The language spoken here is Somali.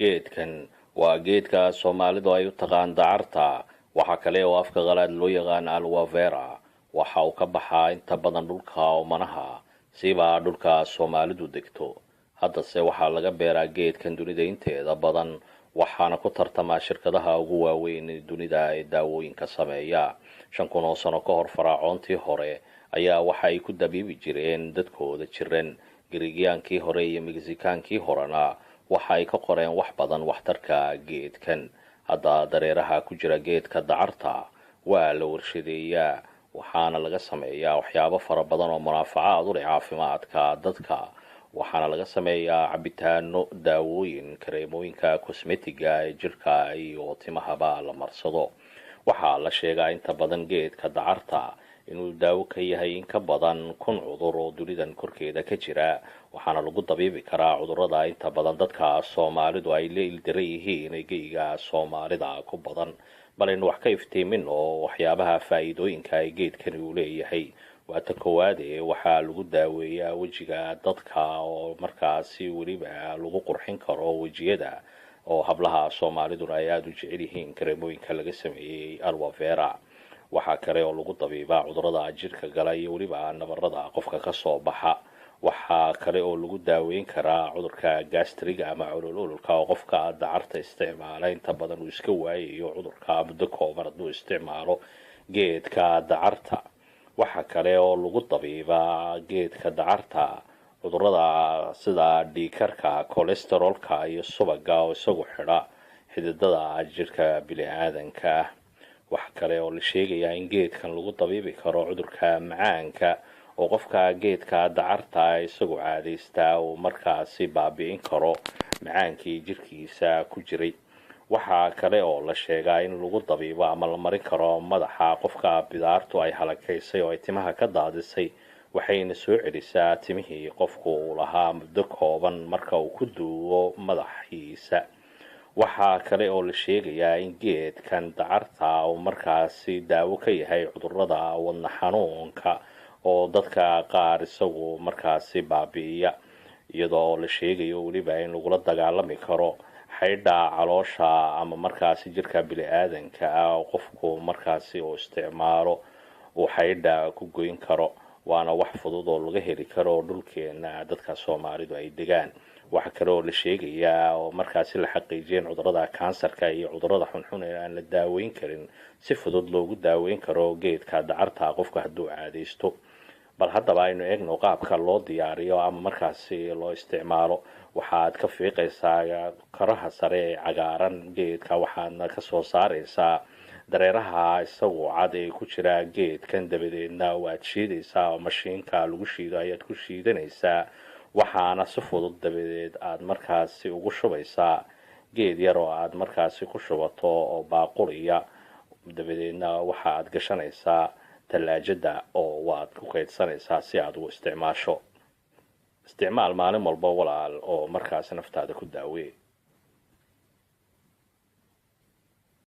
geedkan waa geedka Soomaalidu ay u taqaan dacarta, waxa kale oo afka qalaad loo yaqaan aloe vera. Waxa uu ka baxaa inta badan dhulka oomanaha, siba dhulka Soomaalidu degto. Haddase waxaa laga beeraa geedkan dunida inteeda badan, waxaana ku tartama shirkadaha ugu waaweyn dunida ee daawooyinka sameeya. 5,000 sano ka hor faraacoontii hore ayaa waxa ay ku dabiibi jireen dadkooda jiran. Giriigiyaankii hore iyo Mexicankii horena waxa ay ka qoreen wax badan waxtarka geedkan. Hadda dareeraha ku jira geedka dacarta waa la warshadeeyaa, waxaana laga sameeyaa waxyaabo fara badan oo munaafacaad u leh caafimaadka dadka. Waxaana laga sameeyaa cabitaano, daawooyin, kareemooyinka cosmetiga ee jirka iyo timahaba la marsado. Waxaa la sheegaa inta badan geedka dacarta inuu daawo ka yahay in ka badan 1,000 cudur oo dunidan korkeeda ka jira. Waxaana lagu dabiibi karaa cudurrada inta badan dadka Soomaalidu ay la ildaran yihiin ee geyiga Soomaalida ku badan. bal in wax ka iftiimin oo waxyaabaha faa'iidooyinka ay geedkani u leeyahay. waa ta koowaad ee waxaa lagu daaweeyaa wejiga dadka oo markaasi weliba lagu qurxin karo wejiyada, oo hablaha Soomaaliduna ay aad u jecel yihiin kareemooyinka laga sameeyey aloe vera. waxaa kale oo lagu dabiibaa cudurrada jirka gala iyo weliba nabarrada qofka ka soo baxa. waxaa kale oo lagu daaweyn karaa cudurka gastriga ama calool-ololka oo qofka dacarta isticmaala inta badan uu iska waayayo cudurka muddo kooban hadduu isticmaalo geedka dacarta. waxaa kale oo lagu dabiibaa geedka dacarta cudurrada sida dhiigkarka, cholesterolka iyo subaga oo isagu xidha xididada jirka bini'aadanka. waxa kale oo la sheegayaa in geedkan lagu dabiibi karo cudurka macaanka oo qofka geedka dacarta isagu caadaystaa uu markaasi baabi'in karo macaankii jirkiisa ku jiray. waxaa kale oo la sheegaa in lagu dabiibo ama la marin karo madaxa qofka bidaartu ay halakaysay oo ay timaha ka daadisay, waxayna soo celisaa timihii qofku uu lahaa muddo kooban marka uu ku duubo madaxiisa. waxaa kale oo la sheegayaa in geedkan dacarta uu markaasi daawo ka yahay cudurrada wadna xanuunka oo dadka qaar isagu markaasi baabi'iya, iyadoo la sheegayo weliba in lagula dagaalami karo xaydha caloosha ama markaasi jirka bini'aadanka oo qofku markaasi uu isticmaalo uu xaydha ku goyn karo. waana wax fudud oo laga heli karo dhulkeena dadka Soomaalidu ay degaan. waxa kale oo la sheegayaa oo markaasi la xaqiijiyeen cudurrada kansarka iyo cudurrada xunxun ee aan la daaweyn karin si fudud loogu daaweyn karo geedka dacarta qofka hadduu caadaysto. bal haddaba aynu eegno qaabka loo diyaariyo ama markaasi loo isticmaalo. waxaad ka fiiqaysaa karaha sare ee cagaaran geedka, waxaadna ka soo saaraysaa dareeraha isagu cad ee ku jira geedkan. dabadeedna waad shiidaysaa oo mashiinka lagu shiido ayaad ku shiidanaysaa. waxaana si fudud dabadeed aad markaasi ugu shubaysaa geed yar oo aad markaasi ku shubato oo baaquliya. dabadeedna waxa aad gashanaysaa talaajada oo waad ku kaydsanaysaa si aad ugu isticmaasho. isticmaal maalin walba walaal oo markaasi naftaada ku daawee.